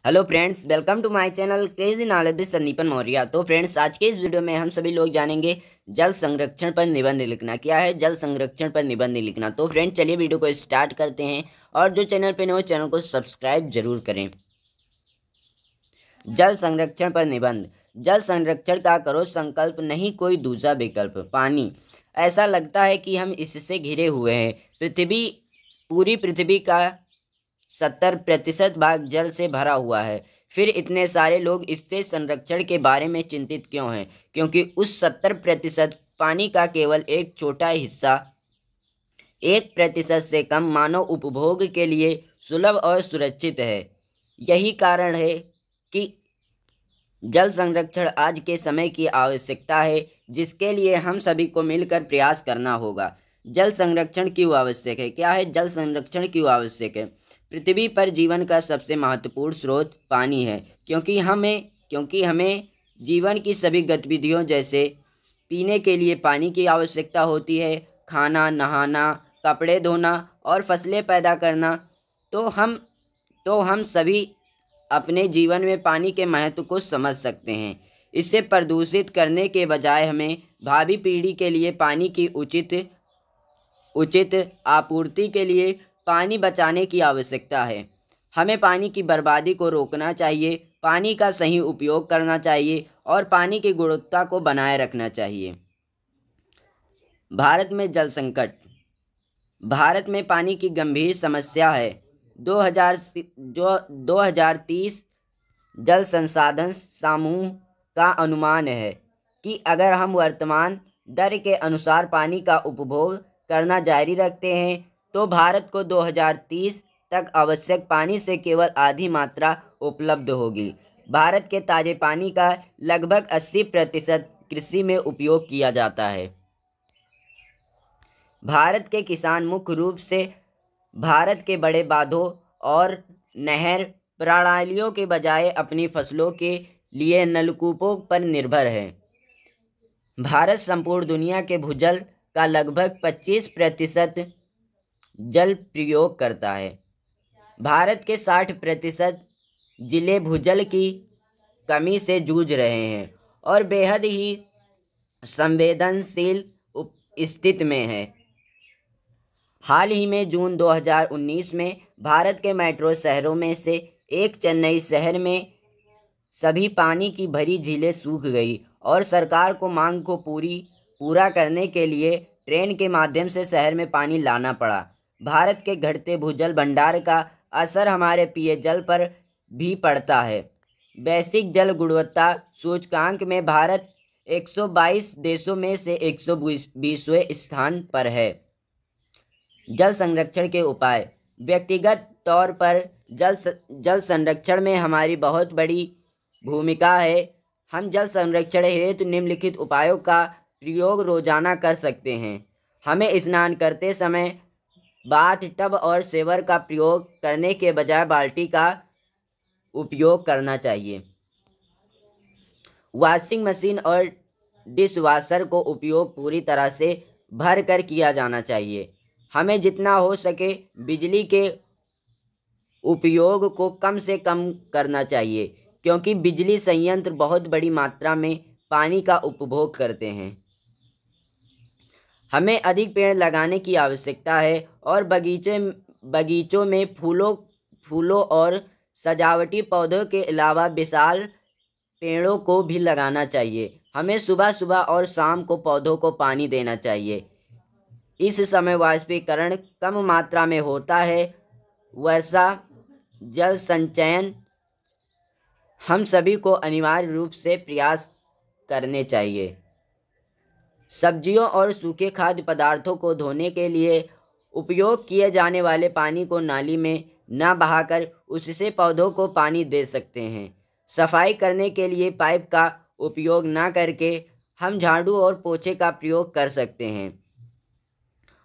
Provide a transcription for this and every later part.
Hello friends, welcome to my channel crazy knowledge with Sandipan Maurya. तो friends, आज के इस वीडियो में हम सभी लोग जानेंगे जल संरक्षण पर निबंध लिखना। क्या है जल संरक्षण पर निबंध लिखना? तो फ्रेंड्स, चलिए वीडियो को स्टार्ट करते हैं। और जो चैनल पे नए हो, चैनल को सब्सक्राइब जरूर करें। जल संरक्षण पर निबंध। जल संरक्षण का करो संकल्प, नहीं कोई दूसरा विकल्प। पानी। ऐसा लगता है कि हम इससे घिरे हुए हैं। पूरी पृथ्वी का 70% भाग जल से भरा हुआ है। फिर इतने सारे लोग इससे संरक्षण के बारे में चिंतित क्यों हैं? क्योंकि उस 70% पानी का केवल एक छोटा हिस्सा 1% से कम मानव उपभोग के लिए सुलभ और सुरक्षित है। यही कारण है कि जल संरक्षण आज के समय की आवश्यकता है, जिसके लिए हम सभी को मिलकर प्रयास करना होगा। जल संरक्षण क्यों आवश्यक है? क्या है जल संरक्षण क्यों आवश्यक है? पृथ्वी पर जीवन का सबसे महत्वपूर्ण स्रोत पानी है, क्योंकि हमें जीवन की सभी गतिविधियों जैसे पीने के लिए पानी की आवश्यकता होती है। खाना, नहाना, कपड़े धोना और फसलें पैदा करना। तो हम सभी अपने जीवन में पानी के महत्व को समझ सकते हैं। इसे प्रदूषित करने के बजाय हमें भावी पीढ़ी के लिए पानी की उचित आपूर्ति के लिए पानी बचाने की आवश्यकता है। हमें पानी की बर्बादी को रोकना चाहिए, पानी का सही उपयोग करना चाहिए और पानी की गुणवत्ता को बनाए रखना चाहिए। भारत में जल संकट। भारत में पानी की गंभीर समस्या है। 2030 जल संसाधन समूह का अनुमान है कि अगर हम वर्तमान दर के अनुसार पानी का उपभोग करना जारी रखते हैं तो भारत को 2030 तक आवश्यक पानी से केवल आधी मात्रा उपलब्ध होगी। भारत के ताजे पानी का लगभग 80% कृषि में उपयोग किया जाता है। भारत के किसान मुख्य रूप से भारत के बड़े बांधों और नहर प्रणालियों के बजाय अपनी फसलों के लिए नलकूपों पर निर्भर है। भारत संपूर्ण दुनिया के भूजल का लगभग 25% जल प्रयोग करता है। भारत के 60% जिले भूजल की कमी से जूझ रहे हैं और बेहद ही संवेदनशील स्थिति में है। हाल ही में जून 2019 में भारत के मेट्रो शहरों में से एक चेन्नई शहर में सभी पानी की भरी झीलें सूख गई और सरकार को मांग को पूरा करने के लिए ट्रेन के माध्यम से शहर में पानी लाना पड़ा। भारत के घटते भूजल भंडार का असर हमारे पेयजल पर भी पड़ता है। वैश्विक जल गुणवत्ता सूचकांक में भारत 122 देशों में से 120वें स्थान पर है। जल संरक्षण के उपाय। व्यक्तिगत तौर पर जल संरक्षण में हमारी बहुत बड़ी भूमिका है। हम जल संरक्षण हेतु निम्नलिखित उपायों का प्रयोग रोजाना कर सकते हैं। हमें स्नान करते समय बाथ टब और शेवर का प्रयोग करने के बजाय बाल्टी का उपयोग करना चाहिए। वॉशिंग मशीन और डिशवॉशर को उपयोग पूरी तरह से भर कर किया जाना चाहिए। हमें जितना हो सके बिजली के उपयोग को कम से कम करना चाहिए, क्योंकि बिजली संयंत्र बहुत बड़ी मात्रा में पानी का उपभोग करते हैं। हमें अधिक पेड़ लगाने की आवश्यकता है और बगीचों में फूलों और सजावटी पौधों के अलावा विशाल पेड़ों को भी लगाना चाहिए। हमें सुबह सुबह और शाम को पौधों को पानी देना चाहिए। इस समय वाष्पीकरण कम मात्रा में होता है। वर्षा जल संचयन हम सभी को अनिवार्य रूप से प्रयास करने चाहिए। सब्जियों और सूखे खाद्य पदार्थों को धोने के लिए उपयोग किए जाने वाले पानी को नाली में न बहाकर उससे पौधों को पानी दे सकते हैं। सफाई करने के लिए पाइप का उपयोग न करके हम झाड़ू और पोछे का प्रयोग कर सकते हैं।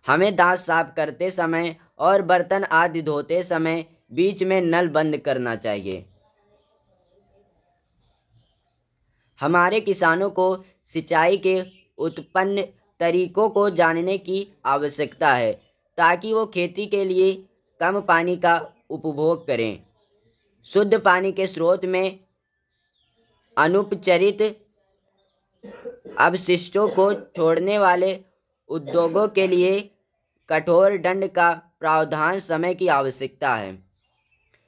हमें दांत साफ करते समय और बर्तन आदि धोते समय बीच में नल बंद करना चाहिए। हमारे किसानों को सिंचाई के उत्पन्न तरीकों को जानने की आवश्यकता है, ताकि वो खेती के लिए कम पानी का उपभोग करें। शुद्ध पानी के स्रोत में अनुपचरित अपशिष्टों को छोड़ने वाले उद्योगों के लिए कठोर दंड का प्रावधान समय की आवश्यकता है।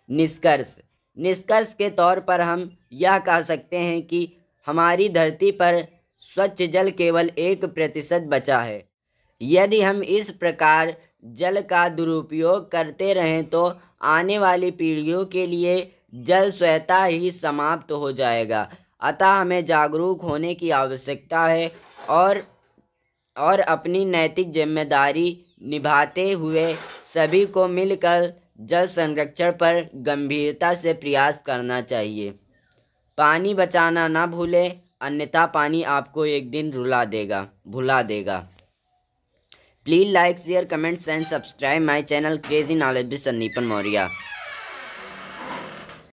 निष्कर्ष के तौर पर हम यह कह सकते हैं कि हमारी धरती पर स्वच्छ जल केवल 1% बचा है। यदि हम इस प्रकार जल का दुरुपयोग करते रहें तो आने वाली पीढ़ियों के लिए जल स्वतः ही समाप्त हो जाएगा। अतः हमें जागरूक होने की आवश्यकता है और अपनी नैतिक जिम्मेदारी निभाते हुए सभी को मिलकर जल संरक्षण पर गंभीरता से प्रयास करना चाहिए। पानी बचाना ना भूलें, अन्यथा पानी आपको एक दिन भुला देगा। Please like, share, comments and subscribe my channel crazy knowledge with Sandipan Maurya.